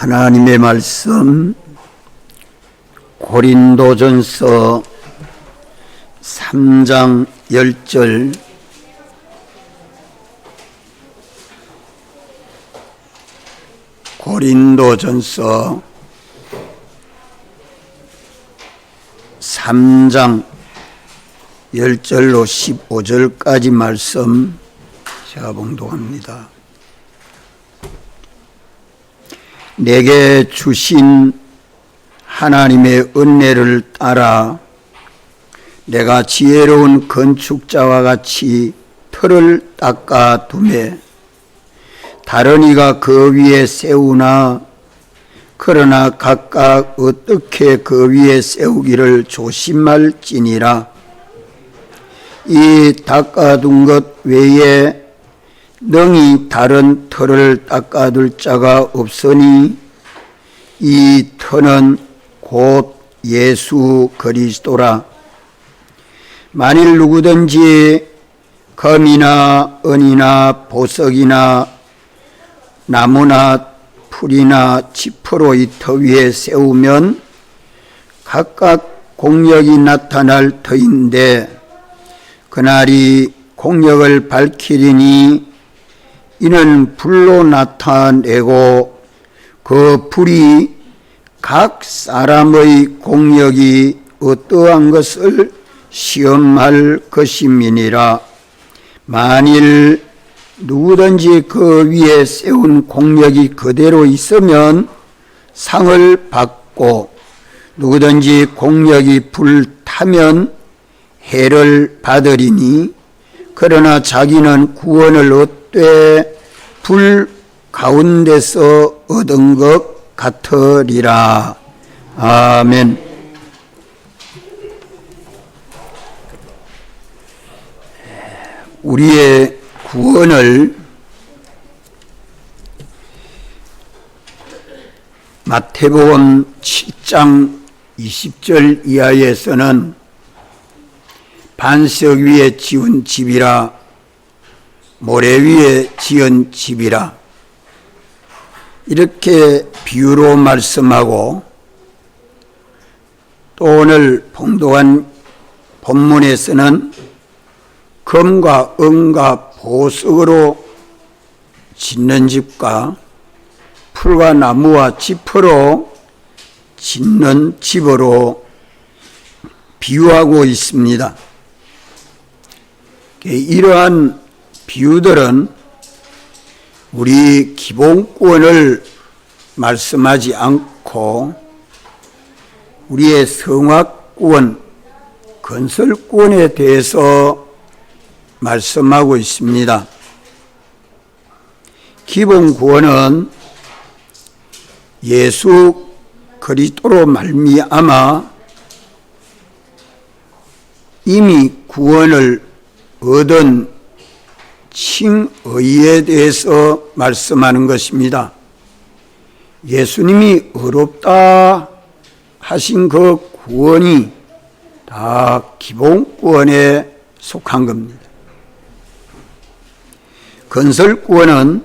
하나님의 말씀 고린도전서 3장 10절 고린도전서 3장 10절로 15절까지 말씀 제가 봉독합니다. 내게 주신 하나님의 은혜를 따라 내가 지혜로운 건축자와 같이 틀을 닦아 두매 다른 이가 그 위에 세우나 그러나 각각 어떻게 그 위에 세우기를 조심할지니라. 이 닦아둔 것 외에 능히 다른 틀을 닦아둘 자가 없으니 이 터는 곧 예수 그리스도라. 만일 누구든지 금이나 은이나 보석이나 나무나 풀이나 지퍼로 이 터 위에 세우면 각각 공력이 나타날 터인데 그날이 공력을 밝히리니 이는 불로 나타내고 그 불이 각 사람의 공력이 어떠한 것을 시험할 것임이니라. 만일 누구든지 그 위에 세운 공력이 그대로 있으면 상을 받고 누구든지 공력이 불타면 해를 받으리니 그러나 자기는 구원을 얻되 불 가운데서 얻은 것 같으리라. 아멘. 우리의 구원을 마태복음 7장 20절 이하에서는 반석 위에 지은 집이라 모래 위에 지은 집이라 이렇게 비유로 말씀하고 또 오늘 봉독한 본문에서는 금과 은과 보석으로 짓는 집과 풀과 나무와 지퍼로 짓는 집으로 비유하고 있습니다. 이러한 비유들은 우리 기본구원을 말씀하지 않고 우리의 성화구원, 건설구원에 대해서 말씀하고 있습니다. 기본구원은 예수 그리스도로 말미암아 이미 구원을 얻은 칭의에 대해서 말씀하는 것입니다. 예수님이 의롭다 하신 그 구원이 다 기본구원에 속한 겁니다. 건설구원은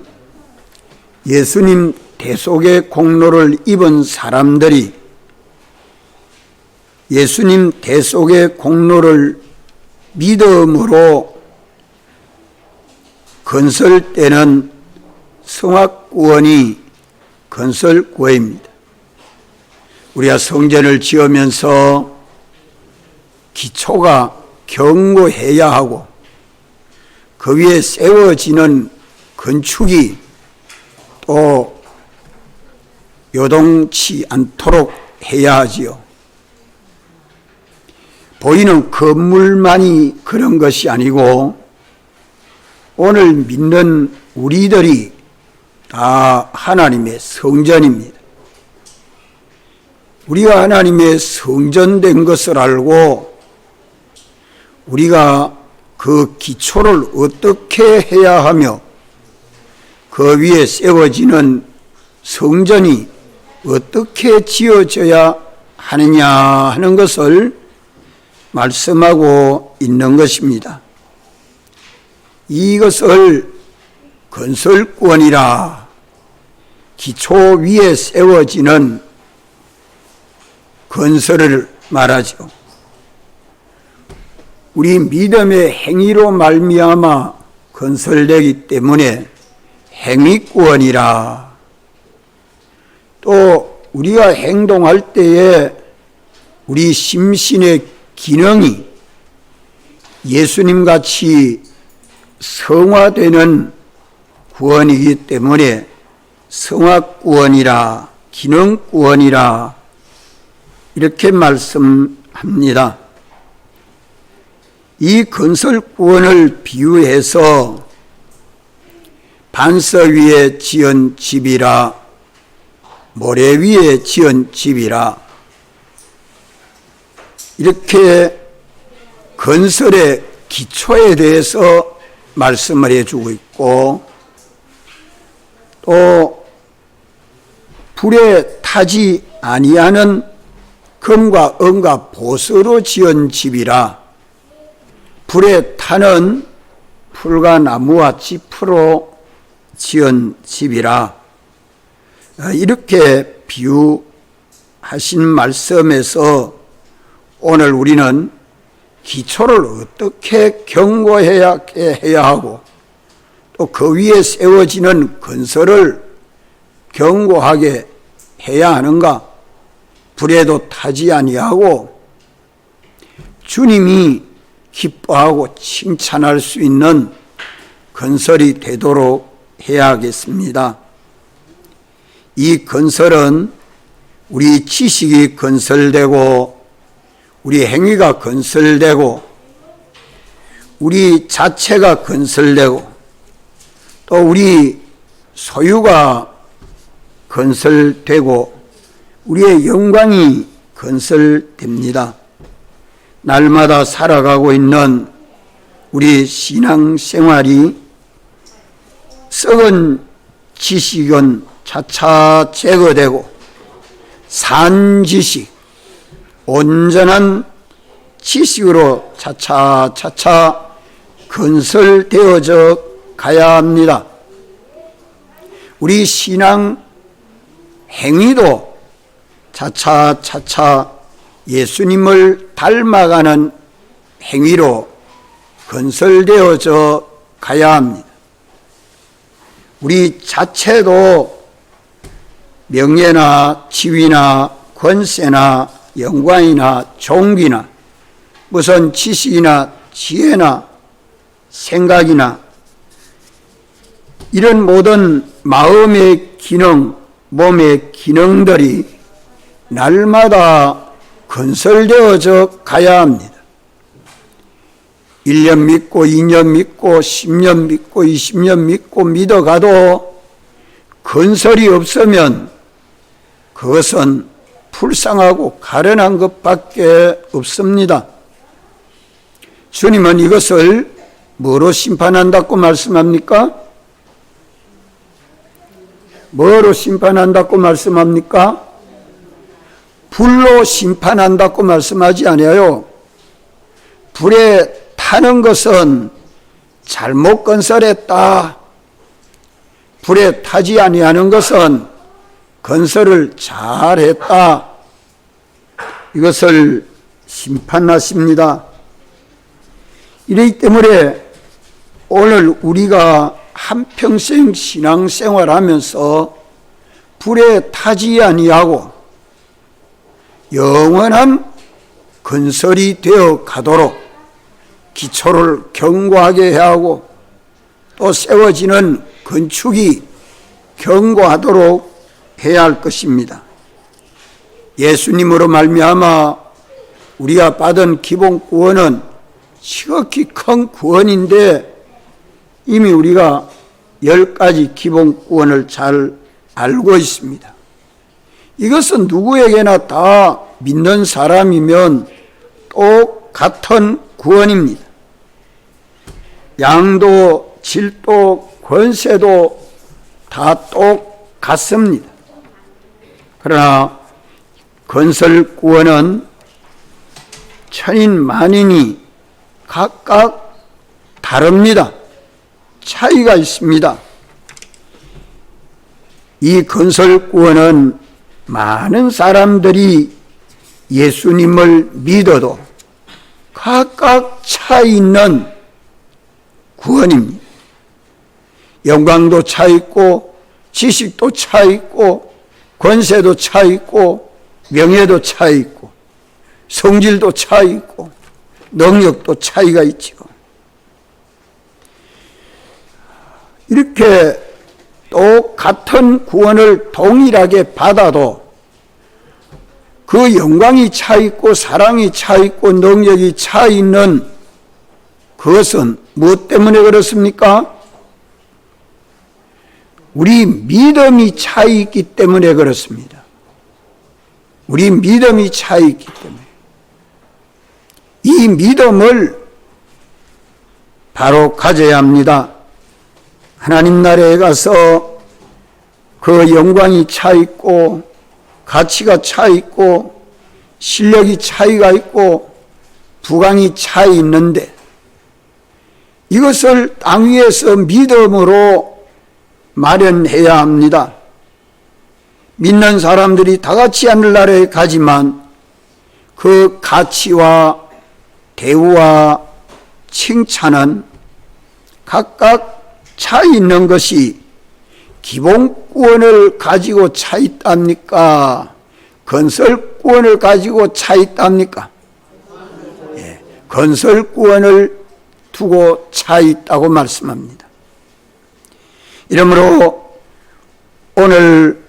예수님 대속의 공로를 입은 사람들이 예수님 대속의 공로를 믿음으로 건설되는 성화구원이 건설구원입니다. 우리가 성전을 지으면서 기초가 견고해야 하고 그 위에 세워지는 건축이 또 요동치 않도록 해야 하지요. 보이는 건물만이 그런 것이 아니고 오늘 믿는 우리들이 다 하나님의 성전입니다. 우리가 하나님의 성전된 것을 알고 우리가 그 기초를 어떻게 해야 하며 그 위에 세워지는 성전이 어떻게 지어져야 하느냐 하는 것을 말씀하고 있는 것입니다. 이것을 건설권이라 기초 위에 세워지는 건설을 말하죠. 우리 믿음의 행위로 말미암아 건설되기 때문에 행위구원이라. 또 우리가 행동할 때에 우리 심신의 기능이 예수님같이 성화되는 구원이기 때문에 성화구원이라, 기능구원이라 이렇게 말씀합니다. 이 건설구원을 비유해서 반석 위에 지은 집이라, 모래 위에 지은 집이라, 이렇게 건설의 기초에 대해서 말씀을 해주고 있고, 또 불에 타지 아니하는 금과 은과 보석으로 지은 집이라, 불에 타는 풀과 나무와 짚으로 지은 집이라, 이렇게 비유하신 말씀에서 오늘 우리는 기초를 어떻게 견고해야 하고 또 그 위에 세워지는 건설을 견고하게 해야 하는가? 불에도 타지 아니하고 주님이 기뻐하고 칭찬할 수 있는 건설이 되도록 해야 하겠습니다. 이 건설은 우리 지식이 건설되고 우리 행위가 건설되고 우리 자체가 건설되고 또 우리 소유가 건설되고 우리의 영광이 건설됩니다. 날마다 살아가고 있는 우리 신앙생활이 썩은 지식은 차차 제거되고 산 지식, 온전한 지식으로 차차 건설되어져 가야 합니다. 우리 신앙 행위도 차차 예수님을 닮아가는 행위로 건설되어져 가야 합니다. 우리 자체도 명예나 지위나 권세나 영광이나 종기나 무슨 지식이나 지혜나 생각이나 이런 모든 마음의 기능, 몸의 기능들이 날마다 건설되어져 가야 합니다. 1년 믿고 2년 믿고 10년 믿고 20년 믿고 믿어가도 건설이 없으면 그것은 불쌍하고 가련한 것밖에 없습니다. 주님은 이것을 뭐로 심판한다고 말씀합니까? 뭐로 심판한다고 말씀합니까? 불로 심판한다고 말씀하지 아니하여 불에 타는 것은 잘못 건설했다. 불에 타지 아니하는 것은 건설을 잘했다. 이것을 심판하십니다. 이렇기 때문에 오늘 우리가 한평생 신앙생활하면서 불에 타지 아니하고 영원한 건설이 되어 가도록 기초를 견고하게 해야 하고 또 세워지는 건축이 견고하도록 해야 할 것입니다. 예수님으로 말미암아 우리가 받은 기본 구원은 지극히 큰 구원인데 이미 우리가 10가지 기본 구원을 잘 알고 있습니다. 이것은 누구에게나 다 믿는 사람이면 똑같은 구원입니다. 양도, 질도, 권세도 다 똑같습니다. 그러나 건설 구원은 천인 만인이 각각 다릅니다. 차이가 있습니다. 이 건설구원은 많은 사람들이 예수님을 믿어도 각각 차이 있는 구원입니다. 영광도 차 있고, 지식도 차 있고, 권세도 차 있고, 명예도 차 있고, 성질도 차 있고, 능력도 차이가 있죠. 이렇게 똑같은 구원을 동일하게 받아도 그 영광이 차 있고, 사랑이 차 있고, 능력이 차 있는 그것은 무엇 때문에 그렇습니까? 우리 믿음이 차 있기 때문에 그렇습니다. 우리 믿음이 차 있기 때문에. 이 믿음을 바로 가져야 합니다. 하나님 나라에 가서 그 영광이 차 있고, 가치가 차 있고, 실력이 차이가 있고, 부강이 차 있는데, 이것을 땅 위에서 믿음으로 마련해야 합니다. 믿는 사람들이 다 같이 하늘나라에 가지만 그 가치와 대우와 칭찬은 각각 차 있는 것이 기본구원을 가지고 차 있답니까? 건설구원을 가지고 차 있답니까? 예, 건설구원을 두고 차 있다고 말씀합니다. 이러므로 오늘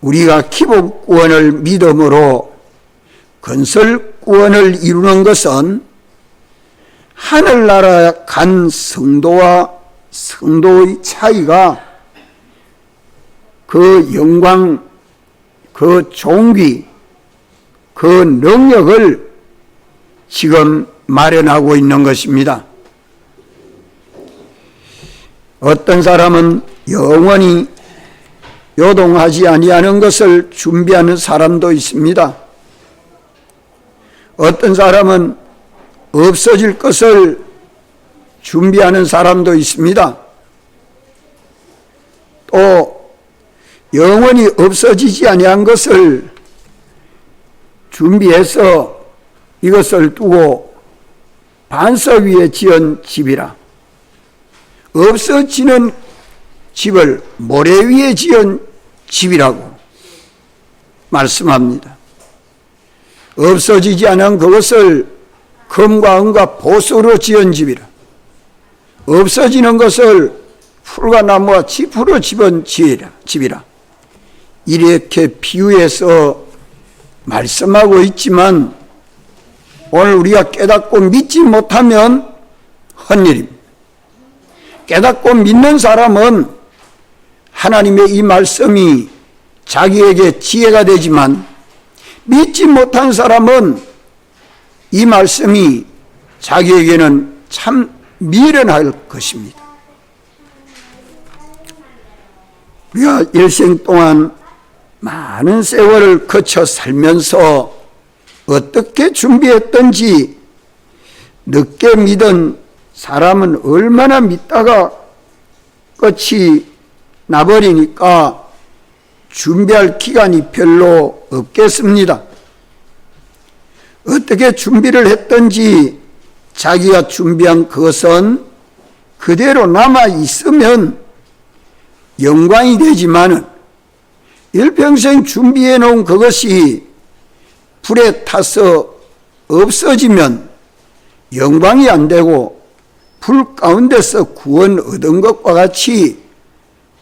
우리가 기본구원을 믿음으로 건설구원을 이루는 것은 하늘나라 간 성도와 성도의 차이가 그 영광, 그 존귀, 그 능력을 지금 마련하고 있는 것입니다. 어떤 사람은 영원히 요동하지 아니하는 것을 준비하는 사람도 있습니다. 어떤 사람은 없어질 것을 준비하는 사람도 있습니다. 또 영원히 없어지지 아니한 것을 준비해서 이것을 두고 반석 위에 지은 집이라, 없어지는 집을 모래 위에 지은 집이라고 말씀합니다. 없어지지 않은 그것을 금과 은과 보석으로 지은 집이라, 없어지는 것을 풀과 나무와 지푸로 집은 집이라, 이렇게 비유해서 말씀하고 있지만 오늘 우리가 깨닫고 믿지 못하면 헛일입니다. 깨닫고 믿는 사람은 하나님의 이 말씀이 자기에게 지혜가 되지만, 믿지 못한 사람은 이 말씀이 자기에게는 참 미련할 것입니다. 우리가 일생 동안 많은 세월을 거쳐 살면서 어떻게 준비했던지, 늦게 믿은 사람은 얼마나 믿다가 끝이 나버리니까 준비할 기간이 별로 없겠습니다. 어떻게 준비를 했던지 자기가 준비한 그것은 그대로 남아 있으면 영광이 되지만은, 일평생 준비해 놓은 그것이 불에 타서 없어지면 영광이 안 되고 불 가운데서 구원 얻은 것과 같이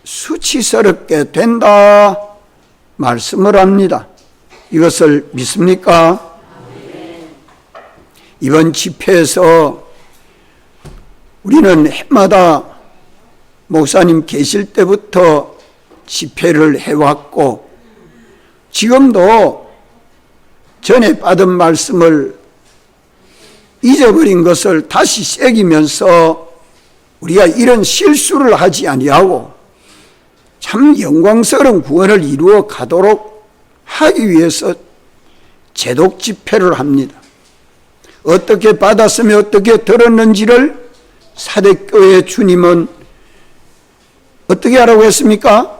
수치스럽게 된다 말씀을 합니다. 이것을 믿습니까? 이번 집회에서 우리는 해마다 목사님 계실 때부터 집회를 해왔고, 지금도 전에 받은 말씀을 잊어버린 것을 다시 새기면서 우리가 이런 실수를 하지 아니하고 참 영광스러운 구원을 이루어 가도록 하기 위해서 제독 집회를 합니다. 어떻게 받았으며 어떻게 들었는지를 사대교회 주님은 어떻게 하라고 했습니까?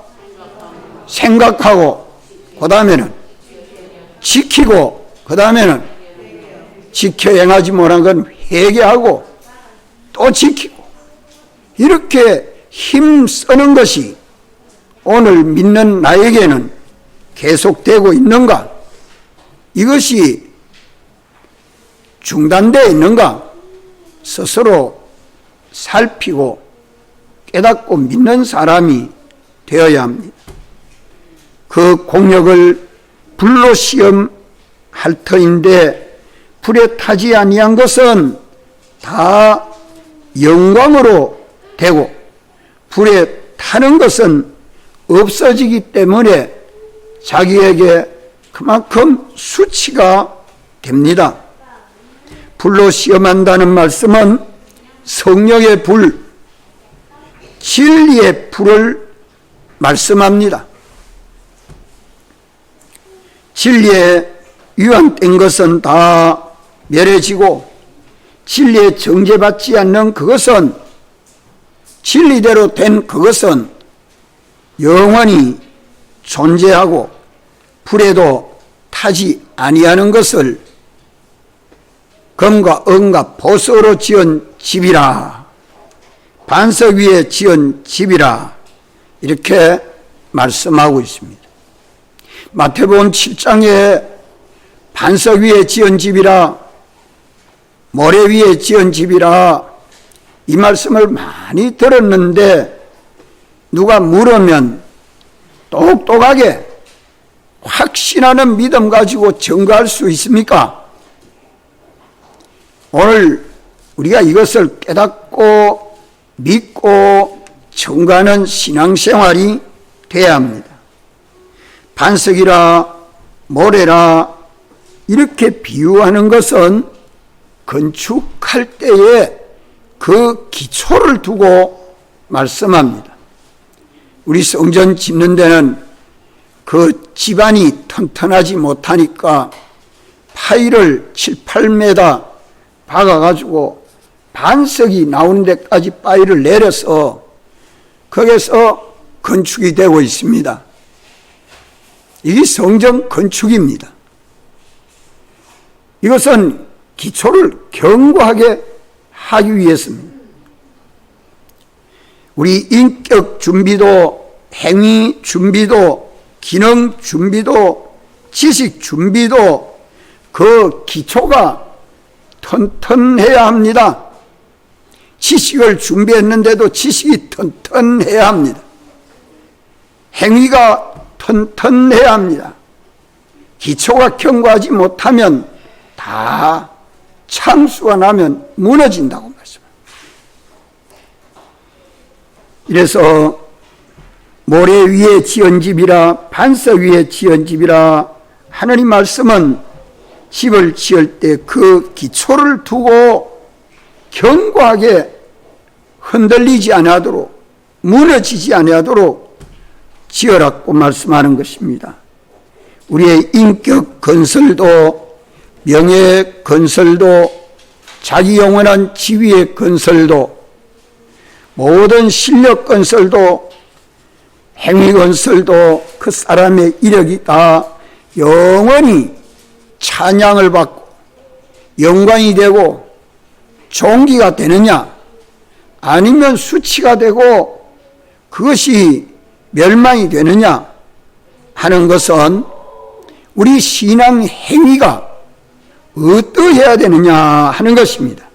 생각하고, 그 다음에는 지키고, 그 다음에는 지켜 행하지 못한 건 회개하고 또 지키고, 이렇게 힘쓰는 것이 오늘 믿는 나에게는 계속되고 있는가? 이것이 중단되어 있는가? 스스로 살피고 깨닫고 믿는 사람이 되어야 합니다. 그 공력을 불로 시험할 터인데 불에 타지 아니한 것은 다 영광으로 되고 불에 타는 것은 없어지기 때문에 자기에게 그만큼 수치가 됩니다. 불로 시험한다는 말씀은 성령의 불, 진리의 불을 말씀합니다. 진리에 위반된 것은 다 멸해지고 진리에 정죄받지 않는 그것은, 진리대로 된 그것은 영원히 존재하고 불에도 타지 아니하는 것을 금과 은과 보석으로 지은 집이라, 반석 위에 지은 집이라, 이렇게 말씀하고 있습니다. 마태복음 7장에 반석 위에 지은 집이라, 모래 위에 지은 집이라, 이 말씀을 많이 들었는데 누가 물으면 똑똑하게 확신하는 믿음 가지고 증거할 수 있습니까? 오늘 우리가 이것을 깨닫고 믿고 증거하는 신앙생활이 되어야 합니다. 반석이라 모래라 이렇게 비유하는 것은 건축할 때에 그 기초를 두고 말씀합니다. 우리 성전 짓는 데는 그 집안이 튼튼하지 못하니까 파이를 7, 8m 박아가지고 반석이 나오는 데까지 파이를 내려서 거기서 건축이 되고 있습니다. 이게 성전 건축입니다. 이것은 기초를 견고하게 하기 위해서입니다. 우리 인격 준비도, 행위 준비도, 기능 준비도, 지식 준비도 그 기초가 튼튼해야 합니다. 지식을 준비했는데도 지식이 튼튼해야 합니다. 행위가 튼튼해야 합니다. 기초가 견고하지 못하면 다 창수가 나면 무너진다고 말씀합니다. 이래서 모래 위에 지은 집이라, 반석 위에 지은 집이라, 하느님 말씀은 집을 지을 때 그 기초를 두고 견고하게 흔들리지 아니하도록, 무너지지 아니하도록 지으라고 말씀하는 것입니다. 우리의 인격 건설도, 명예 건설도, 자기 영원한 지위의 건설도, 모든 실력 건설도, 행위 건설도 그 사람의 이력이 다 영원히 찬양을 받고 영광이 되고 존귀가 되느냐, 아니면 수치가 되고 그것이 멸망이 되느냐 하는 것은 우리 신앙 행위가 어떠해야 되느냐 하는 것입니다.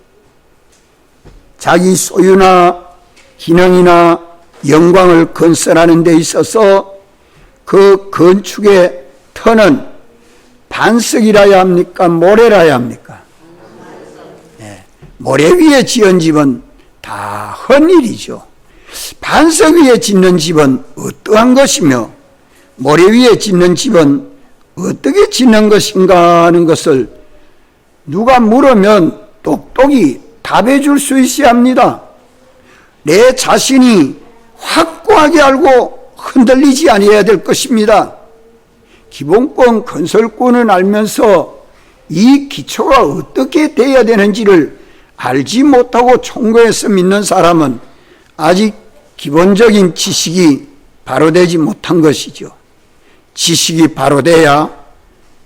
자기 소유나 기능이나 영광을 건설하는 데 있어서 그 건축의 터는 반석이라야 합니까? 모래라야 합니까? 네. 모래 위에 지은 집은 다 헛일이죠. 반석 위에 짓는 집은 어떠한 것이며 모래 위에 짓는 집은 어떻게 짓는 것인가 하는 것을 누가 물으면 똑똑히 답해 줄 수 있어야 합니다. 내 자신이 확고하게 알고 흔들리지 아니해야 될 것입니다. 기본권 건설권은 알면서 이 기초가 어떻게 돼야 되는지를 알지 못하고 총괄해서 믿는 사람은 아직 기본적인 지식이 바로 되지 못한 것이죠. 지식이 바로 돼야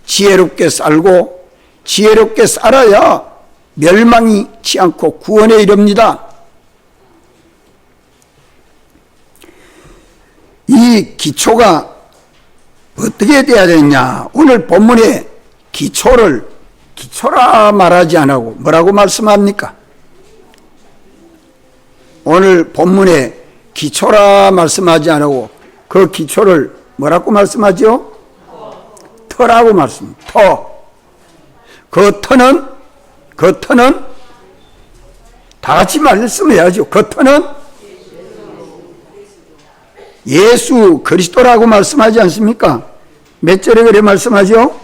지혜롭게 살고 지혜롭게 살아야 멸망이지 않고 구원에 이릅니다. 이 기초가 어떻게 돼야 되느냐? 오늘 본문에 기초라 말하지 않고 뭐라고 말씀합니까? 오늘 본문에 기초라 말씀하지 않고 그 기초를 뭐라고 말씀하죠? 터라고 말씀합니다. 터. 그 터는 다 같이 말씀해야죠. 그 터는 예수 그리스도라고 말씀하지 않습니까? 몇 절에 그래 말씀하죠?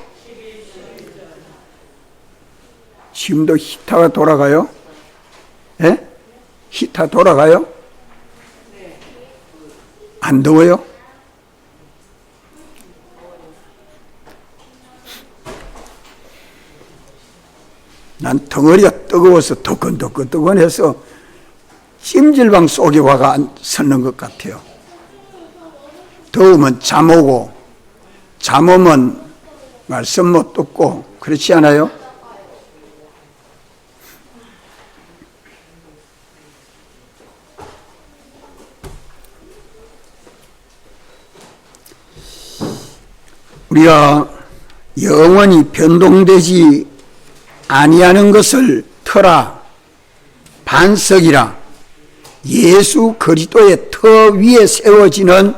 지금도 히타가 돌아가요? 예? 히타 돌아가요? 안 더워요? 난 덩어리가 뜨거워서 뜨끈뜨끈해서 찜질방 속에 와가 섰는 것 같아요. 더우면 잠 오고 잠 오면 말씀 못 듣고 그렇지 않아요? 우리가 영원히 변동되지 아니하는 것을 터라, 반석이라, 예수 그리스도의 터 위에 세워지는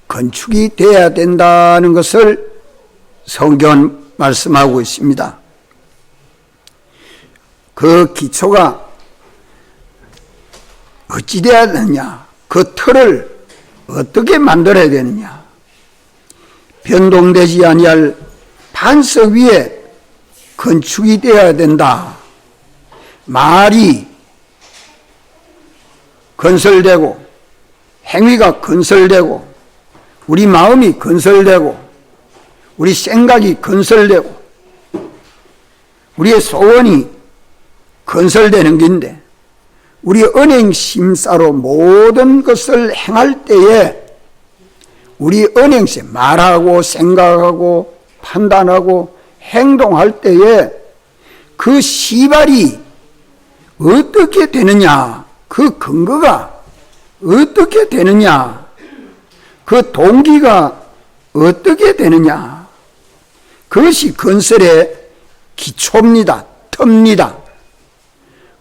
건축이 되어야 된다는 것을 성경은 말씀하고 있습니다. 그 기초가 어찌 되어야 되느냐? 그 틀을 어떻게 만들어야 되느냐? 변동되지 아니할 반석 위에 건축이 되어야 된다. 말이 건설되고 행위가 건설되고 우리 마음이 건설되고 우리 생각이 건설되고 우리의 소원이 건설되는 건데 우리 은행 심사로 모든 것을 행할 때에 우리 은행세 말하고 생각하고 판단하고 행동할 때에 그 시발이 어떻게 되느냐, 그 근거가 어떻게 되느냐, 그 동기가 어떻게 되느냐, 그것이 건설의 기초입니다. 터입니다.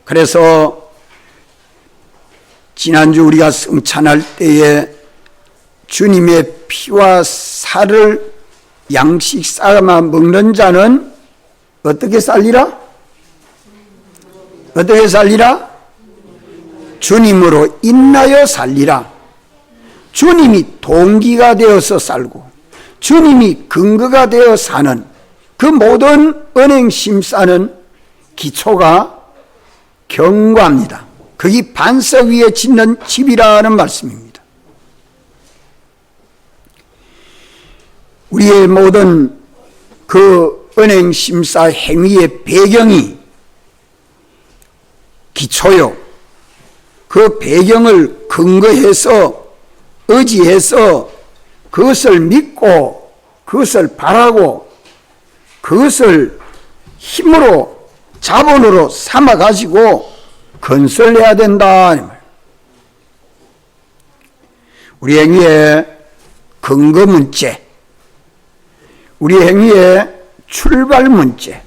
그래서 지난주 우리가 성찬할 때에 주님의 피와 살을 양식 삼아 먹는 자는 어떻게 살리라? 어떻게 살리라? 주님으로 인하여 살리라. 주님이 동기가 되어서 살고 주님이 근거가 되어 사는 그 모든 은행 심사는 기초가 견고합니다. 그게 반석 위에 짓는 집이라는 말씀입니다. 우리의 모든 그 은행 심사 행위의 배경이 기초요. 그 배경을 근거해서 의지해서 그것을 믿고 그것을 바라고 그것을 힘으로 자본으로 삼아 가지고 건설해야 된다. 우리 행위의 근거 문제, 우리 행위의 출발 문제,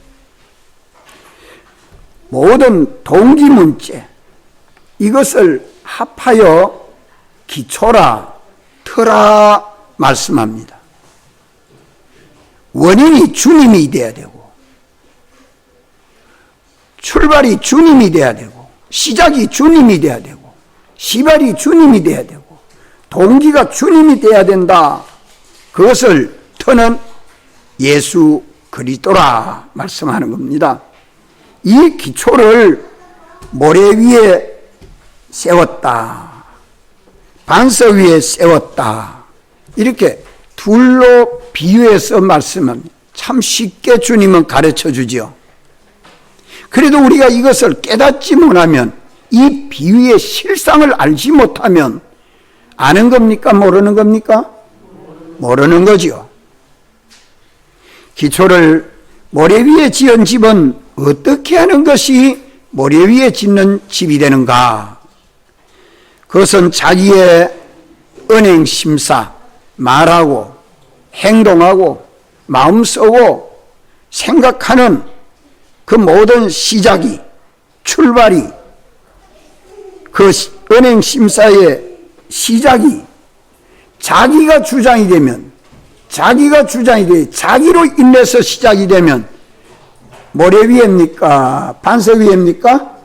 모든 동기 문제, 이것을 합하여 기초라, 터라 말씀합니다. 원인이 주님이 돼야 되고, 출발이 주님이 돼야 되고, 시작이 주님이 돼야 되고, 시발이 주님이 돼야 되고, 동기가 주님이 돼야 된다. 그것을 터는 예수 그리스도라 말씀하는 겁니다. 이 기초를 모래 위에 세웠다. 반석 위에 세웠다. 이렇게 둘로 비유해서 말씀합니다. 참 쉽게 주님은 가르쳐 주죠. 그래도 우리가 이것을 깨닫지 못하면, 이 비유의 실상을 알지 못하면 아는 겁니까? 모르는 겁니까? 모르는 거죠. 기초를 모래 위에 지은 집은 어떻게 하는 것이 모래 위에 짓는 집이 되는가? 그것은 자기의 언행 심사, 말하고 행동하고 마음 쓰고 생각하는 그 모든 시작이, 출발이, 그 언행 심사의 시작이 자기가 주장이 되면, 자기로 인해서 시작이 되면 모래 위입니까? 반석 위입니까?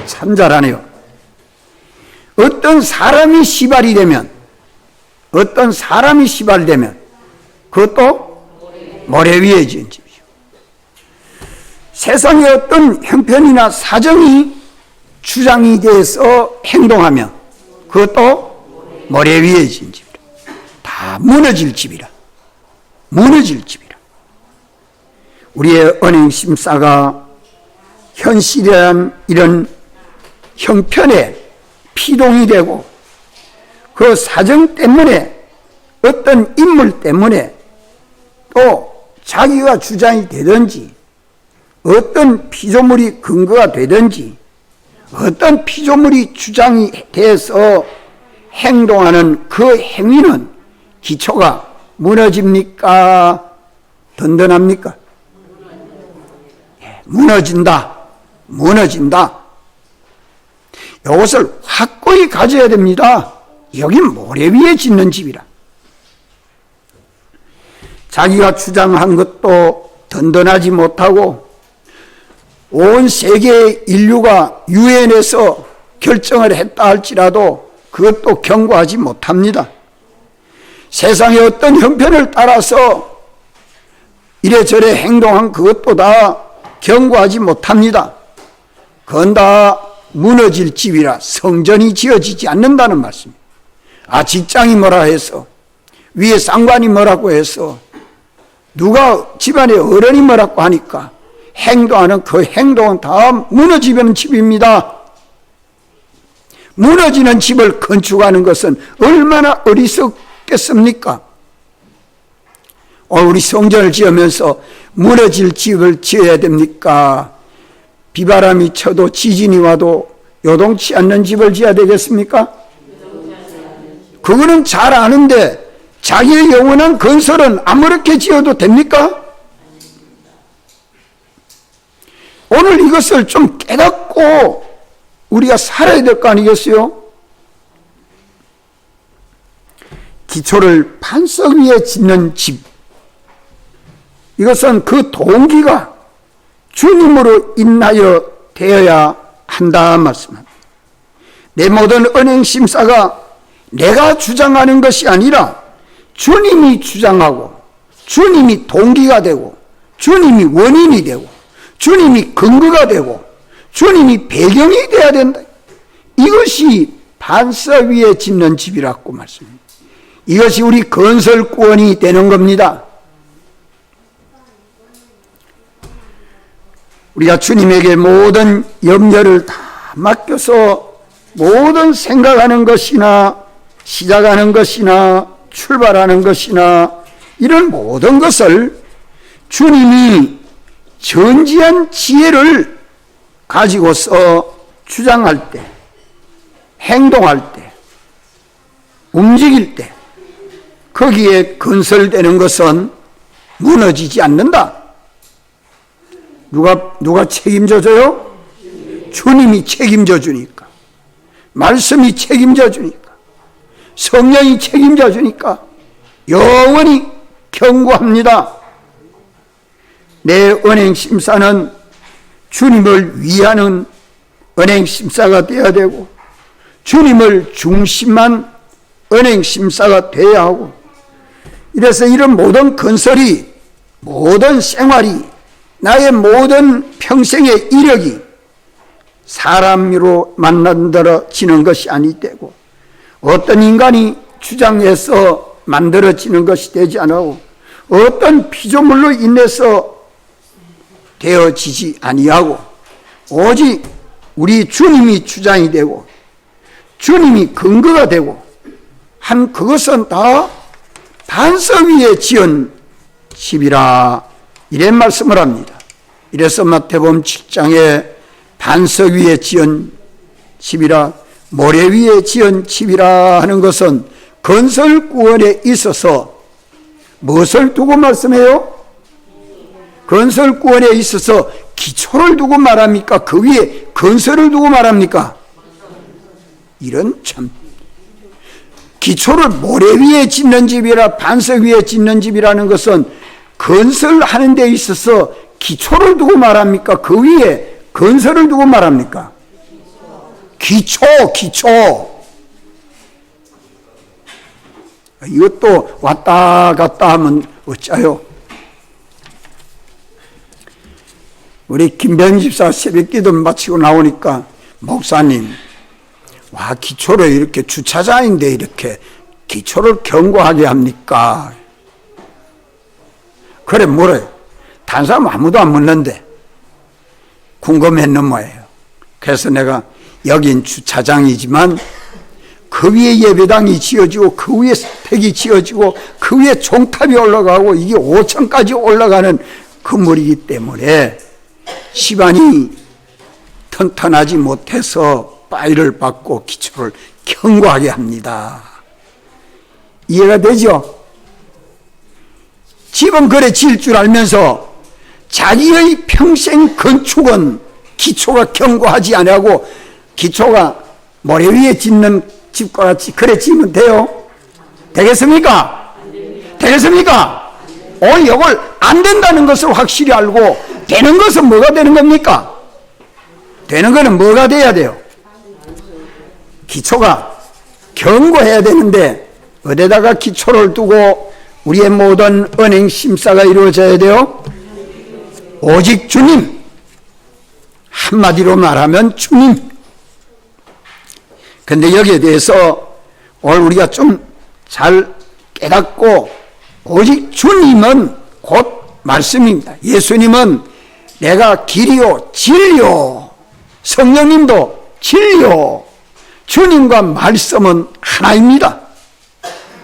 참 잘하네요. 어떤 사람이 시발되면 그것도 모래 위에 지은 집이죠. 세상의 어떤 형편이나 사정이 주장이 돼서 행동하면 그것도 모래 위에 지은 집이라. 다 무너질 집이라. 우리의 언행심사가 현실이란 이런 형편에 피동이 되고 그 사정 때문에 어떤 인물 때문에 또 자기가 주장이 되든지 어떤 피조물이 근거가 되든지 어떤 피조물이 주장이 돼서 행동하는 그 행위는 기초가 무너집니까? 든든합니까? 무너진다. 이것을 확고히 가져야 됩니다. 여긴 모래 위에 짓는 집이라. 자기가 주장한 것도 든든하지 못하고 온 세계의 인류가 유엔에서 결정을 했다 할지라도 그것도 경고하지 못합니다. 세상의 어떤 형편을 따라서 이래저래 행동한 그것도 다 경고하지 못합니다. 그건 다 무너질 집이라 성전이 지어지지 않는다는 말씀입니다. 직장이 뭐라 해서, 위에 상관이 뭐라고 해서, 누가 집안의 어른이 뭐라고 하니까 행동하는 그 행동은 다 무너지는 집입니다. 무너지는 집을 건축하는 것은 얼마나 어리석겠습니까? 우리 성전을 지으면서 무너질 집을 지어야 됩니까? 비바람이 쳐도 지진이 와도 요동치 않는 집을 지어야 되겠습니까? 그거는 잘 아는데 자기의 영원한 건설은 아무렇게 지어도 됩니까? 오늘 이것을 좀 깨닫고 우리가 살아야 될 거 아니겠어요? 기초를 반석 위에 짓는 집, 이것은 그 동기가 주님으로 인하여 되어야 한다 말씀합니다. 내 모든 언행심사가 내가 주장하는 것이 아니라 주님이 주장하고 주님이 동기가 되고 주님이 원인이 되고 주님이 근거가 되고 주님이 배경이 되어야 된다. 이것이 반석 위에 짓는 집이라고 말씀합니다. 이것이 우리 건설구원이 되는 겁니다. 우리가 주님에게 모든 염려를 다 맡겨서 모든 생각하는 것이나 시작하는 것이나 출발하는 것이나 이런 모든 것을 주님이 전지한 지혜를 가지고서 주장할 때, 행동할 때, 움직일 때 거기에 건설되는 것은 무너지지 않는다. 누가 책임져 줘요? 주님이 책임져 주니까, 말씀이 책임져 주니까, 성령이 책임져 주니까 영원히 경고합니다. 내 언행심사는 주님을 위하는 언행심사가 되어야 되고 주님을 중심한 언행심사가 되어야 하고, 이래서 이런 모든 건설이, 모든 생활이, 나의 모든 평생의 이력이 사람으로 만들어지는 것이 아니 되고 어떤 인간이 주장해서 만들어지는 것이 되지 않고 어떤 피조물로 인해서 되어지지 아니하고 오직 우리 주님이 주장이 되고 주님이 근거가 되고 한 그것은 다 반석 위에 지은 집이라 이래 말씀을 합니다. 이래서 마태복음 7장에 반석 위에 지은 집이라, 모래 위에 지은 집이라 하는 것은 건설구원에 있어서 무엇을 두고 말씀해요? 건설구원에 있어서 기초를 두고 말합니까? 그 위에 건설을 두고 말합니까? 이런 참, 기초를 모래 위에 짓는 집이라, 반석 위에 짓는 집이라는 것은 건설하는 데 있어서 기초를 두고 말합니까? 그 위에 건설을 두고 말합니까? 기초. 이것도 왔다 갔다 하면 어쩌요? 우리 김병 집사 새벽기도 마치고 나오니까, 목사님, 와, 기초를 이렇게 주차장인데 이렇게 기초를 견고하게 합니까? 그래, 뭐래요? 다른 사람 아무도 안 묻는데 궁금했는 뭐예요. 그래서 내가 여긴 주차장이지만 그 위에 예배당이 지어지고 그 위에 스택이 지어지고 그 위에 종탑이 올라가고 이게 5층까지 올라가는 건물이기 때문에 집안이 튼튼하지 못해서 빠이를 받고 기초를 견고하게 합니다. 이해가 되죠? 집은 그래 지을 줄 알면서 자기의 평생 건축은 기초가 견고하지 아니하고 기초가 모래 위에 짓는 집과 같이 그래 지으면 돼요? 되겠습니까? 되겠습니까? 오늘 이걸 안 된다는 것을 확실히 알고 되는 것은 뭐가 되는 겁니까? 되는 거는 뭐가 돼야 돼요? 기초가 견고해야 되는데 어디다가 기초를 두고 우리의 모든 은행 심사가 이루어져야 돼요? 오직 주님. 한마디로 말하면 주님. 근데 여기에 대해서 오늘 우리가 좀 잘 깨닫고, 오직 주님은 곧 말씀입니다. 예수님은 내가 길이요 진리요, 성령님도 진리요. 주님과 말씀은 하나입니다.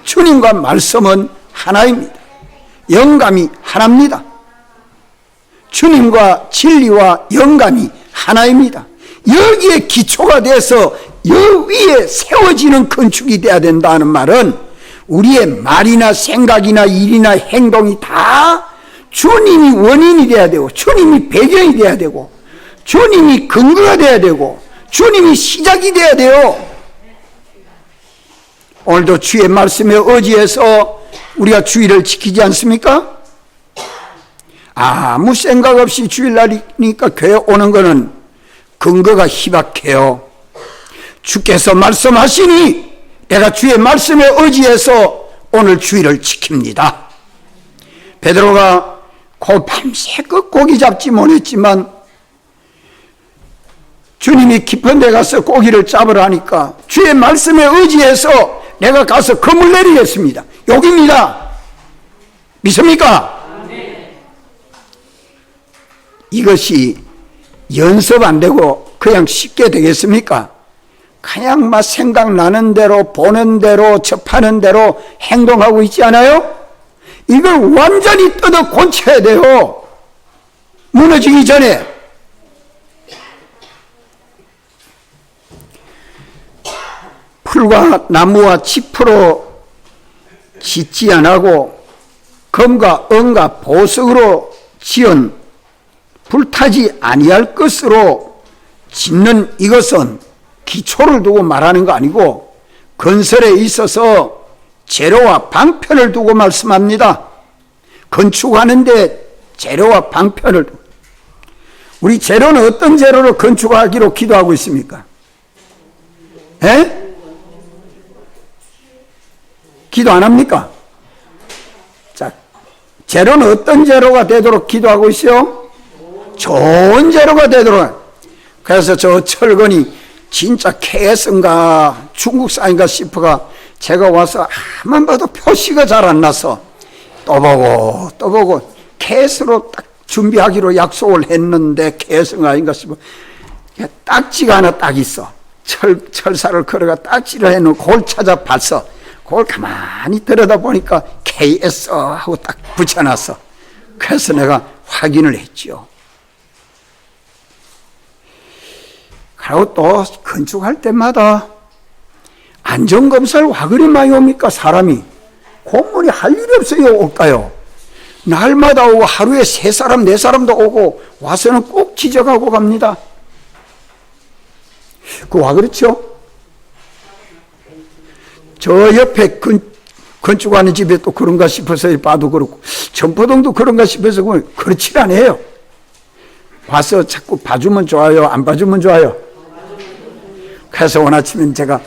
주님과 말씀은 하나입니다. 영감이 하나입니다. 주님과 진리와 영감이 하나입니다. 여기에 기초가 돼서 여기 위에 세워지는 건축이 돼야 된다는 말은 우리의 말이나 생각이나 일이나 행동이 다 주님이 원인이 돼야 되고, 주님이 배경이 돼야 되고, 주님이 근거가 돼야 되고, 주님이 시작이 돼야 돼요. 오늘도 주의 말씀에 의지해서 우리가 주일을 지키지 않습니까? 아무 생각 없이 주일날이니까 교회 오는 거는 근거가 희박해요. 주께서 말씀하시니 내가 주의 말씀에 의지해서 오늘 주일을 지킵니다. 베드로가 밤새껏 고기 잡지 못했지만 주님이 깊은 데 가서 고기를 잡으라니까 주의 말씀에 의지해서 내가 가서 검을 내리겠습니다. 여기입니다. 믿습니까? 이것이 연습 안 되고 그냥 쉽게 되겠습니까? 그냥 막 생각나는 대로, 보는 대로, 접하는 대로 행동하고 있지 않아요? 이걸 완전히 뜯어 고쳐야 돼요. 무너지기 전에. 풀과 나무와 짚으로 짓지 않고 금과 은과 보석으로 지은 불타지 아니할 것으로 짓는 이것은 기초를 두고 말하는 거 아니고 건설에 있어서 재료와 방편을 두고 말씀합니다. 건축하는데 재료와 방편을 두고. 우리 재료는 어떤 재료로 건축하기로 기도하고 있습니까? 에? 기도 안 합니까? 자, 재료는 어떤 재료가 되도록 기도하고 있어요? 좋은 재료가 되도록. 그래서 저 철근이 진짜 KS인가 중국산인가 싶어가 제가 와서 한번 봐도 표시가 잘 안 나서 또 보고 KS로 딱 준비하기로 약속을 했는데 KS인가 아닌가 싶어 딱지가 하나 딱 있어. 철사를 걸어가 딱지를 해놓고 그걸 찾아봤어. 그걸 가만히 들여다보니까 KS 하고 딱 붙여놨어. 그래서 내가 확인을 했죠. 그리고 또 건축할 때마다 안전검사를 와 그리 많이 옵니까? 사람이 공무원이 할 일이 없어요. 올까요? 날마다 오고 하루에 3사람 4사람도 오고 와서는 꼭 지적하고 갑니다. 와 그렇죠? 저 옆에 건축하는 집에 또 그런가 싶어서 봐도 그렇고 전포동도 그런가 싶어서 그렇지 않아요. 와서 자꾸 봐주면 좋아요? 안 봐주면 좋아요? 그래서 오늘 아침에 제가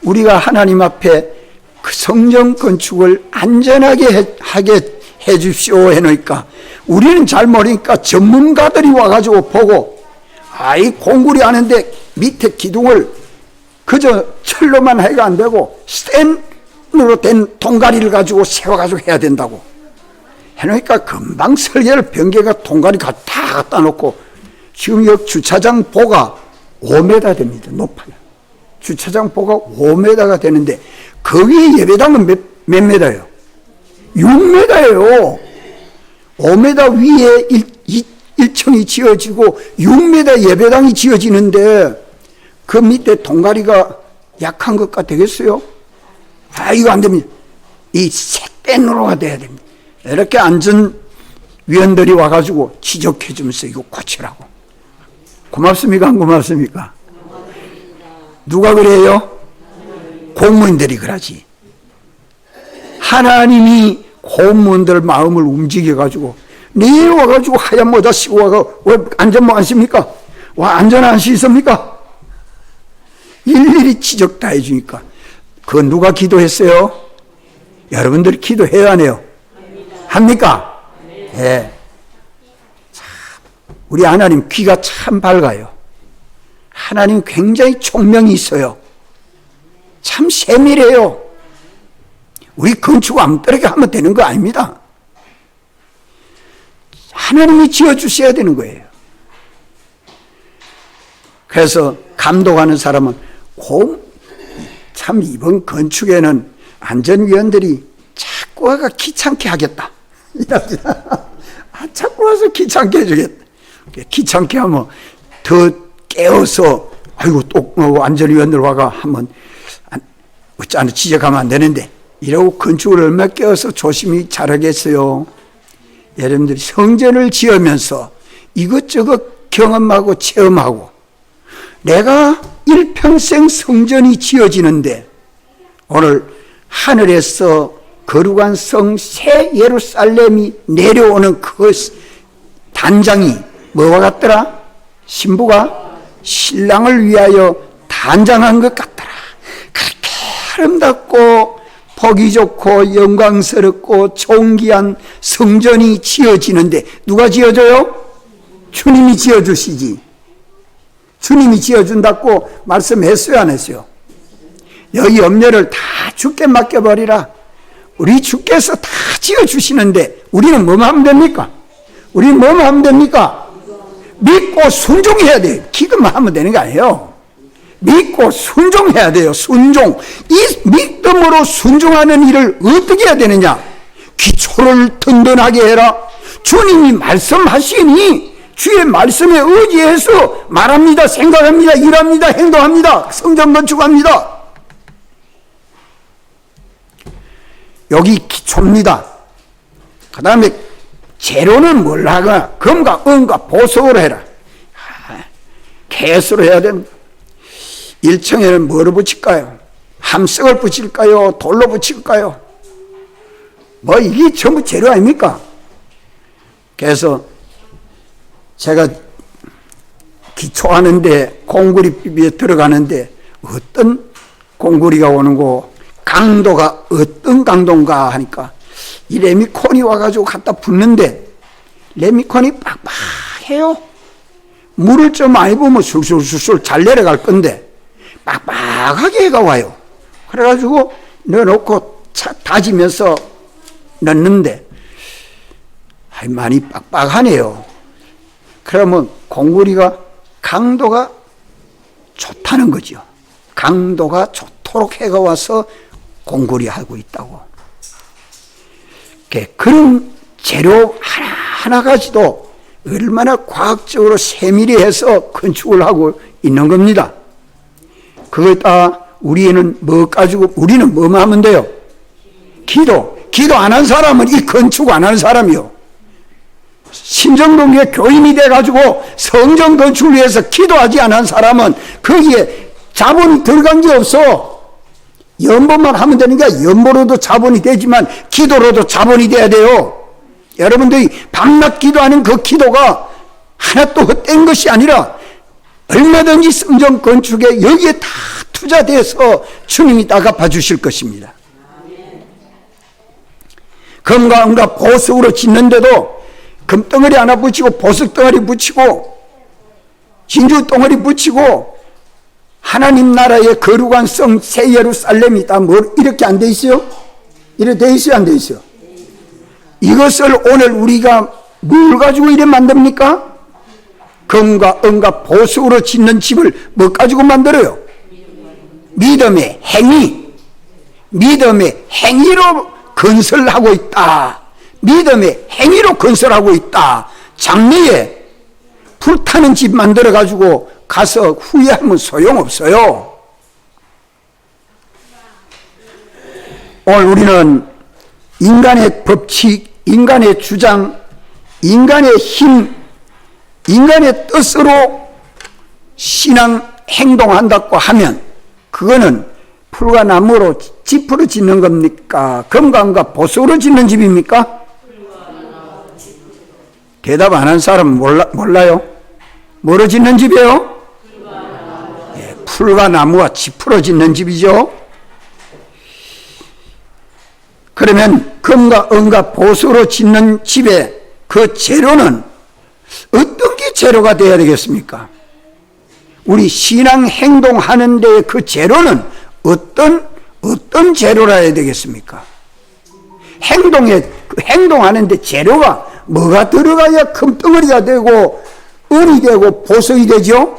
우리가 하나님 앞에 그 성전 건축을 안전하게 하게 해 주십시오 해놓으니까 우리는 잘 모르니까 전문가들이 와가지고 보고 이 공구리 하는데 밑에 기둥을 그저 철로만 해가 안 되고 스텐으로 된 동가리를 가지고 세워가지고 해야 된다고 해놓으니까 금방 설계를 변개가 동가리 다 갖다 놓고 지금 여기 주차장 보가 5m 됩니다. 높아요. 주차장 보가 5m가 되는데 거기 예배당은 몇 m예요? 6m예요. 5m 위에 1층이 지어지고 6m 예배당이 지어지는데 그 밑에 동가리가 약한 것과 되겠어요? 이거 안 됩니다. 이 색밴으로가 돼야 됩니다. 이렇게 안전위원들이 와가지고 지적해 주면서 이거 고치라고. 고맙습니까? 안 고맙습니까? 누가 그래요? 공무원들이 그러지. 하나님이 공무원들 마음을 움직여가지고 내일 와가지고 하얀 모자 쓰고 와가 왜 안전 뭐 안 씁니까? 안전 안 씻습니까? 일일이 지적 다 해주니까 그거 누가 기도했어요? 여러분들이 기도해야 하네요. 합니까? 네. 우리 하나님 귀가 참 밝아요. 하나님 굉장히 총명이 있어요. 참 세밀해요. 우리 건축 아무렇게 하면 되는 거 아닙니다. 하나님이 지어주셔야 되는 거예요. 그래서 감독하는 사람은 참 이번 건축에는 안전위원들이 자꾸 와가 귀찮게 하겠다. 자꾸 와서 귀찮게 해주겠다. 귀찮게 하면 더 깨워서 아이고 또 안전위원들 와가 하면 어쩌나 지적하면 안 되는데 이러고 건축을 얼마나 깨워서 조심히 잘하겠어요. 여러분들이 성전을 지으면서 이것저것 경험하고 체험하고 내가 일평생 성전이 지어지는데 오늘 하늘에서 거룩한 성 새 예루살렘이 내려오는 그 단장이 뭐와 같더라? 신부가 신랑을 위하여 단장한 것 같더라. 그렇게 아름답고 보기 좋고 영광스럽고 존귀한 성전이 지어지는데 누가 지어줘요? 주님이 지어주시지. 주님이 지어준다고 말씀했어요, 안 했어요? 여기 염려를 다 주께 맡겨버리라. 우리 주께서 다 지어주시는데 우리는 뭐만 하면 됩니까? 우리는 뭐만 하면 됩니까? 믿고 순종해야 돼요. 기도만 하면 되는 게 아니에요. 믿고 순종해야 돼요. 순종. 이 믿음으로 순종하는 일을 어떻게 해야 되느냐? 기초를 든든하게 해라. 주님이 말씀하시니 주의 말씀에 의지해서 말합니다, 생각합니다, 일합니다, 행동합니다, 성전 건축합니다. 여기 기초입니다. 그 다음에 재료는 뭘 하거나 금과 은과 보석으로 해라. 개수로 해야 됩니다. 1층에는 뭐로 붙일까요? 함석을 붙일까요? 돌로 붙일까요? 뭐 이게 전부 재료 아닙니까? 그래서 제가 기초하는데 공구리비에 들어가는데 어떤 공구리가 오는 거 강도가 어떤 강도인가 하니까 이 레미콘이 와가지고 갖다 붓는데 레미콘이 빡빡해요. 물을 좀 많이 부으면 술술술술 잘 내려갈 건데 빡빡하게 해가 와요. 그래가지고 넣어놓고 다지면서 넣는데 많이 빡빡하네요. 그러면 공구리가 강도가 좋다는 거죠. 강도가 좋도록 해가 와서 공구리 하고 있다고. 그런 재료 하나 가지도 얼마나 과학적으로 세밀히 해서 건축을 하고 있는 겁니다. 그거다 우리는 뭐 가지고, 우리는 뭐만 하면 돼요? 기도 안 한 사람은 이 건축 안 하는 사람이요. 신정동교회 교인이 돼가지고 성전 건축을 위해서 기도하지 않은 사람은 거기에 자본이 들어간 게 없어. 연보만 하면 되니까 연보로도 자본이 되지만 기도로도 자본이 돼야 돼요. 여러분들이 밤낮 기도하는 그 기도가 하나 또 헛된 것이 아니라 얼마든지 성전 건축에 여기에 다 투자돼서 주님이 다 갚아주실 것입니다. 금과 은과 보석으로 짓는데도 금덩어리 하나 붙이고 보석덩어리 붙이고 진주덩어리 붙이고 하나님 나라의 거룩한 성 새 예루살렘이 다 뭐 이렇게 안 돼 있어요? 이렇게 돼 있어요? 안 돼 있어요? 이것을 오늘 우리가 뭘 가지고 이래 만듭니까? 금과 은과 보석으로 짓는 집을 뭐 가지고 만들어요? 믿음의 행위, 믿음의 행위로 건설하고 있다. 믿음의 행위로 건설하고 있다. 장래에 불타는 집 만들어 가지고 가서 후회하면 소용없어요. 오늘 우리는 인간의 법칙, 인간의 주장, 인간의 힘, 인간의 뜻으로 신앙 행동한다고 하면 그거는 풀과 나무로 집으로 짓는 겁니까? 금과 은과 보석으로 짓는 집입니까? 대답 안 한 사람은 몰라요? 뭐로 짓는 집이에요? 예, 풀과 나무와 집으로 짓는 집이죠. 그러면 금과 은과 보석으로 짓는 집의 그 재료는 어떤 게 재료가 되어야 되겠습니까? 우리 신앙 행동하는 데의 그 재료는 어떤 재료라 해야 되겠습니까? 행동하는데 재료가 뭐가 들어가야 금덩어리가 되고 은이 되고 보석이 되죠?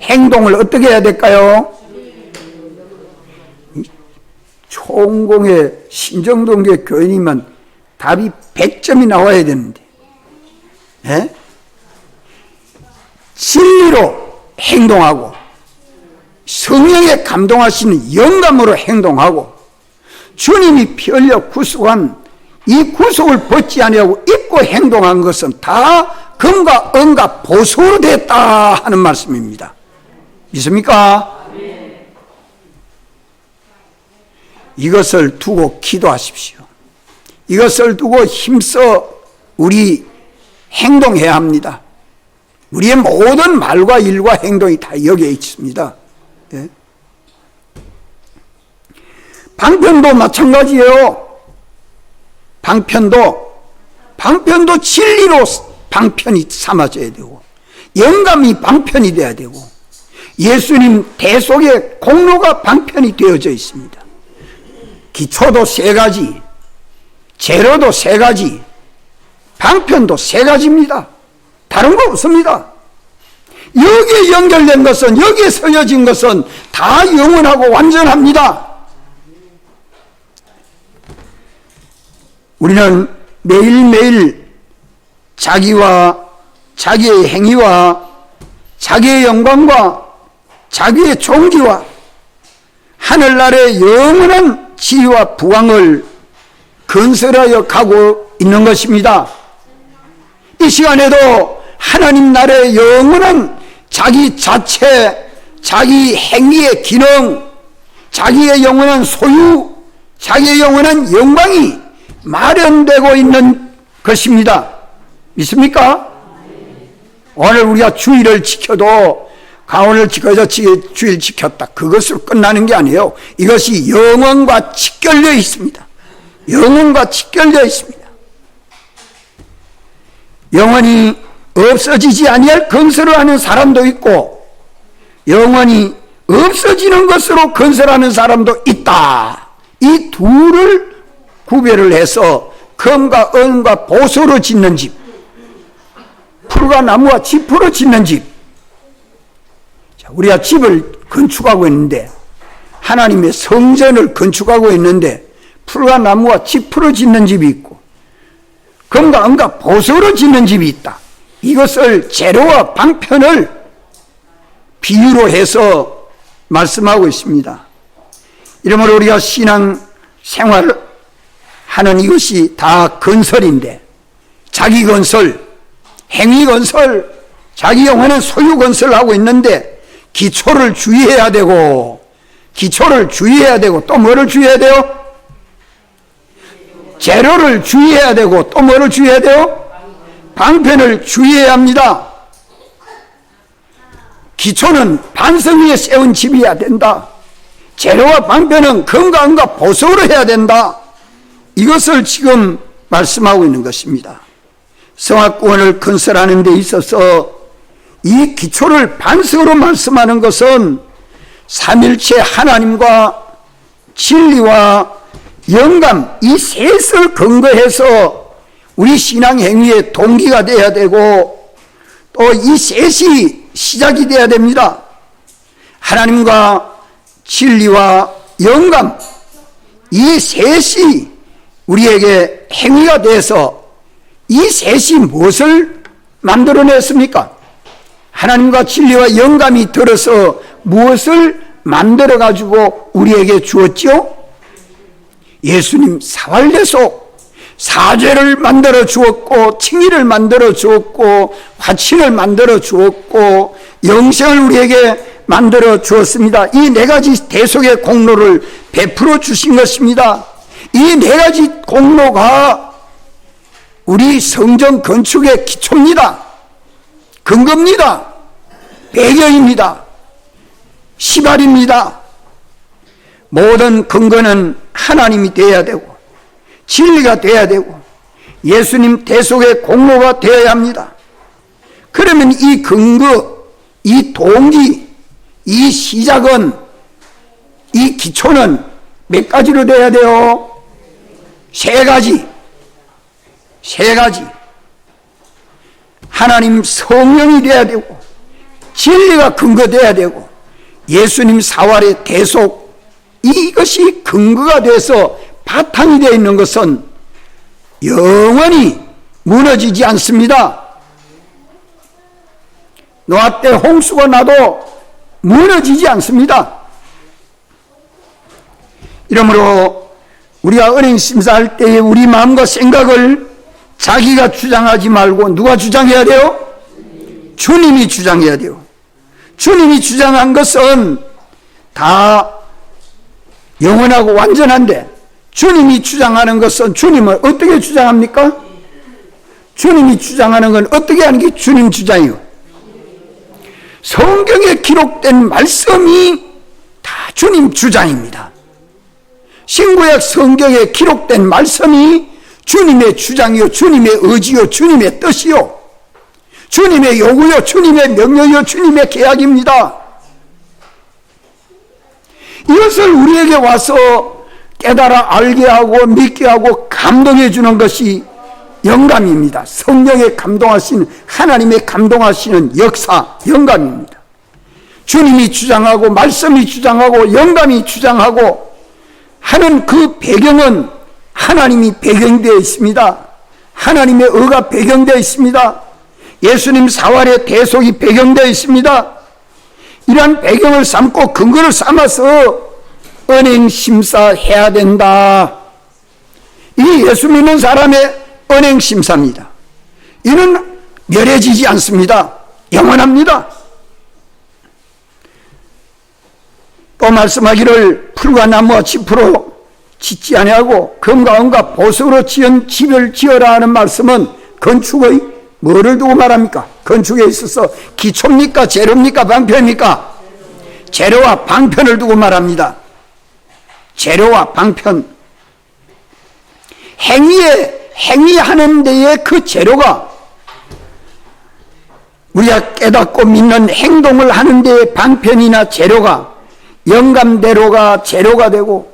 행동을 어떻게 해야 될까요? 총공의 신정동교회 교인이면 답이 100점이 나와야 되는데, 예? 진리로 행동하고 성령에 감동하시는 영감으로 행동하고 주님이 피 흘려 구속한 이 구속을 벗지 아니하고 입고 행동한 것은 다 금과 은과 보석으로 됐다 하는 말씀입니다. 믿습니까? 이것을 두고 기도하십시오. 이것을 두고 힘써 우리 행동해야 합니다. 우리의 모든 말과 일과 행동이 다 여기에 있습니다. 예? 방편도 마찬가지예요. 방편도 진리로 방편이 삼아져야 되고 영감이 방편이 돼야 되고 예수님 대속의 공로가 방편이 되어져 있습니다. 기초도 3가지, 재료도 3가지, 방편도 3가지입니다. 다른 거 없습니다. 여기에 연결된 것은, 여기에 서여진 것은 다 영원하고 완전합니다. 우리는 매일매일 자기와 자기의 행위와 자기의 영광과 자기의 존귀와 하늘나라의 영원한 지위와 부왕을 건설하여 가고 있는 것입니다. 이 시간에도 하나님 나라의 영원한 자기 자체, 자기 행위의 기능, 자기의 영원한 소유, 자기의 영원한 영광이 마련되고 있는 것입니다. 믿습니까? 오늘 우리가 주일을 지켜도 가온을 지켜서 주일 지켰다. 그것으로 끝나는 게 아니에요. 이것이 영원과 직결되어 있습니다. 영원과 직결되어 있습니다. 영원히 없어지지 아니할 건설을 하는 사람도 있고 영원히 없어지는 것으로 건설하는 사람도 있다. 이 둘을 구별을 해서 금과 은과 보석으로 짓는 집, 풀과 나무와 지프로 짓는 집. 자, 우리가 집을 건축하고 있는데 하나님의 성전을 건축하고 있는데 풀과 나무와 지프로 짓는 집이 있고 금과 은과 보석으로 짓는 집이 있다. 이것을 재료와 방편을 비유로 해서 말씀하고 있습니다. 이러므로 우리가 신앙 생활을 하는 이것이 다 건설인데, 자기 건설, 행위 건설, 자기 영혼의 소유 건설을 하고 있는데 기초를 주의해야 되고 또 뭐를 주의해야 돼요? 재료를 주의해야 되고 또 뭐를 주의해야 돼요? 방편을 주의해야 합니다. 기초는 반석 위에 세운 집이어야 된다. 재료와 방편은 금과 은과 보석으로 해야 된다. 이것을 지금 말씀하고 있는 것입니다. 성화구원을 건설하는 데 있어서 이 기초를 반석으로 말씀하는 것은 삼일체 하나님과 진리와 영감, 이 셋을 근거해서 우리 신앙 행위의 동기가 되어야 되고 또 이 셋이 시작이 되어야 됩니다. 하나님과 진리와 영감, 이 셋이 우리에게 행위가 돼서 이 셋이 무엇을 만들어냈습니까? 하나님과 진리와 영감이 들어서 무엇을 만들어가지고 우리에게 주었죠? 예수님 사활대속, 사죄를 만들어 주었고 칭의를 만들어 주었고 화친을 만들어 주었고 영생을 우리에게 만들어 주었습니다. 이 네 가지 대속의 공로를 베풀어 주신 것입니다. 이 네 가지 공로가 우리 성전 건축의 기초입니다. 근거입니다. 배경입니다. 시발입니다. 모든 근거는 하나님이 되어야 되고 진리가 되어야 되고 예수님 대속의 공로가 되어야 합니다. 그러면 이 근거, 이 동기, 이 시작은, 이 기초는 몇 가지로 되어야 돼요? 세 가지. 하나님 성령이 되어야 되고 진리가 근거되어야 되고 예수님 사활의 대속, 이것이 근거가 돼서 바탕이 되어 있는 것은 영원히 무너지지 않습니다. 노아 때 홍수가 나도 무너지지 않습니다. 이러므로 우리가 은행 심사할 때에 우리 마음과 생각을 자기가 주장하지 말고 누가 주장해야 돼요? 주님이 주장해야 돼요. 주님이 주장한 것은 다 영원하고 완전한데 주님이 주장하는 것은 주님은 어떻게 주장합니까? 주님이 주장하는 건 어떻게 하는 게 주님 주장이에요? 성경에 기록된 말씀이 다 주님 주장입니다. 신구약 성경에 기록된 말씀이 주님의 주장이요, 주님의 의지요, 주님의 뜻이요, 주님의 요구요, 주님의 명령이요, 주님의 계약입니다. 이것을 우리에게 와서 깨달아 알게 하고 믿게 하고 감동해 주는 것이 영감입니다. 성령의 감동하시는, 하나님의 감동하시는 역사, 영감입니다. 주님이 주장하고 말씀이 주장하고 영감이 주장하고 하는 그 배경은 하나님이 배경되어 있습니다. 하나님의 의가 배경되어 있습니다. 예수님 사활의 대속이 배경되어 있습니다. 이러한 배경을 삼고 근거를 삼아서 은행심사해야 된다. 이 예수 믿는 사람의 은행심사입니다. 이는 멸해지지 않습니다. 영원합니다. 또 말씀하기를 풀과 나무와 짚으로 짓지 아니하고 금과 은과 보석으로 지은 집을 지어라 하는 말씀은 건축의 뭐를 두고 말합니까? 건축에 있어서 기초입니까? 재료입니까? 방편입니까? 재료와 방편을 두고 말합니다. 재료와 방편. 행위하는 데에 그 재료가 우리가 깨닫고 믿는 행동을 하는 데에 방편이나 재료가 영감대로가 재료가 되고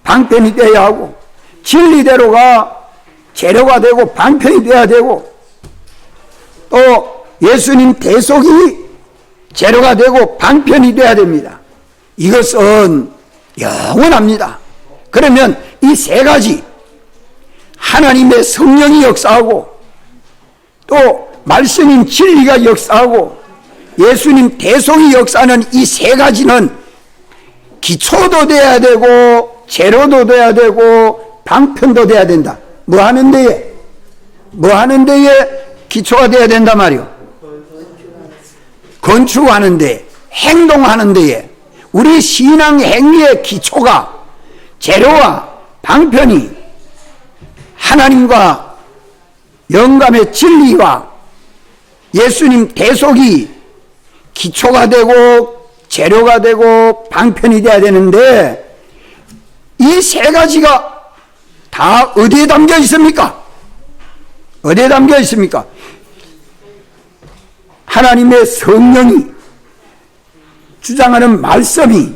방편이 되어야 하고 진리대로가 재료가 되고 방편이 되어야 되고 또 예수님 대속이 재료가 되고 방편이 되어야 됩니다. 이것은 영원합니다. 그러면 이 세 가지 하나님의 성령이 역사하고 또 말씀인 진리가 역사하고 예수님 대속이 역사하는 이 세 가지는 기초도 돼야 되고 재료도 돼야 되고 방편도 돼야 된다. 뭐 하는 데에 기초가 돼야 된단 말이요. 건축하는 데, 행동하는 데에 우리 신앙 행위의 기초가 재료와 방편이 하나님과 영감의 진리와 예수님 대속이 기초가 되고 재료가 되고 방편이 돼야 되는데 이 세 가지가 다 어디에 담겨 있습니까? 어디에 담겨 있습니까? 하나님의 성령이 주장하는 말씀이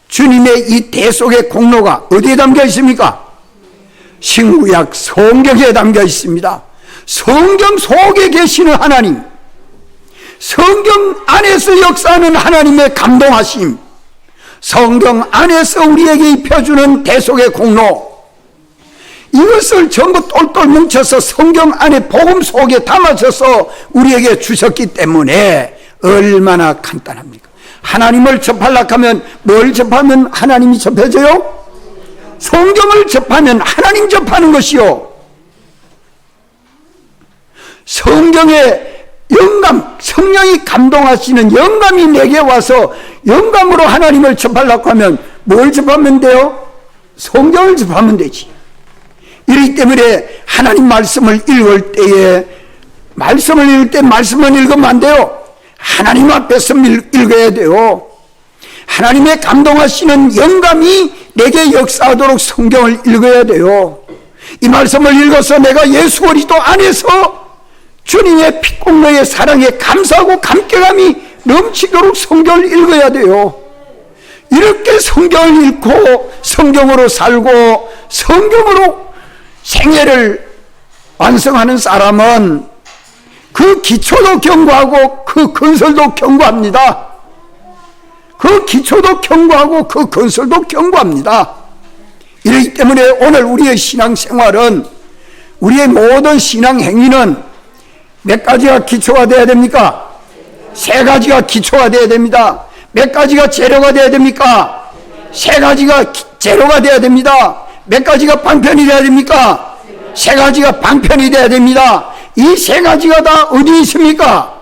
주님의 이 대속의 공로가 어디에 담겨 있습니까? 신구약 성경에 담겨 있습니다. 성경 속에 계시는 하나님, 성경 안에서 역사하는 하나님의 감동하심, 성경 안에서 우리에게 입혀주는 대속의 공로, 이것을 전부 똘똘 뭉쳐서 성경 안에 복음 속에 담아져서 우리에게 주셨기 때문에 얼마나 간단합니까? 하나님을 접하려고 하면 뭘 접하면 하나님이 접해져요? 성경을 접하면 하나님 접하는 것이요. 성경의 영감, 성령이 감동하시는 영감이 내게 와서 영감으로 하나님을 접하려고 하면 뭘 접하면 돼요? 성경을 접하면 되지. 이렇기 때문에 하나님 말씀을 읽을 때에 말씀을 읽으면 안 돼요. 하나님 앞에서 읽어야 돼요. 하나님의 감동하시는 영감이 내게 역사하도록 성경을 읽어야 돼요. 이 말씀을 읽어서 내가 예수 그리스도 안에서 주님의 피공로의 사랑에 감사하고 감격함이 넘치도록 성경을 읽어야 돼요. 이렇게 성경을 읽고 성경으로 살고 성경으로 생애를 완성하는 사람은 그 기초도 견고하고 그 건설도 견고합니다. 그 기초도 견고하고 그 건설도 견고합니다. 이렇기 때문에 오늘 우리의 신앙생활은, 우리의 모든 신앙 행위는 몇 가지가 기초가 되어야 됩니까? 세 가지가 기초가 되어야 됩니다. 몇 가지가 재료가 되어야 됩니까? 세 가지가 재료가 되어야 됩니다. 몇 가지가 방편이 되어야 됩니까? 세 가지가 방편이 되어야 됩니다. 이 세 가지가 다 어디 있습니까?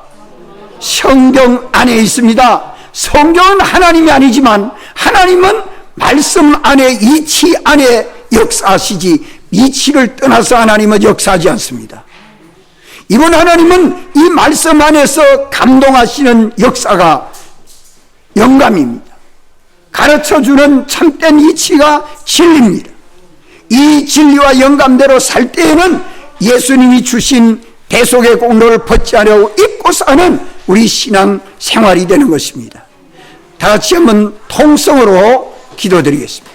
성경 안에 있습니다. 성경은 하나님이 아니지만 하나님은 말씀 안에, 이치 안에 역사하시지 이치를 떠나서 하나님은 역사하지 않습니다. 이번 하나님은 이 말씀 안에서 감동하시는 역사가 영감입니다. 가르쳐주는 참된 이치가 진리입니다. 이 진리와 영감대로 살 때에는 예수님이 주신 대속의 공로를 벗지 않으려고 잊고 사는 우리 신앙 생활이 되는 것입니다. 다 같이 한번 통성으로 기도드리겠습니다.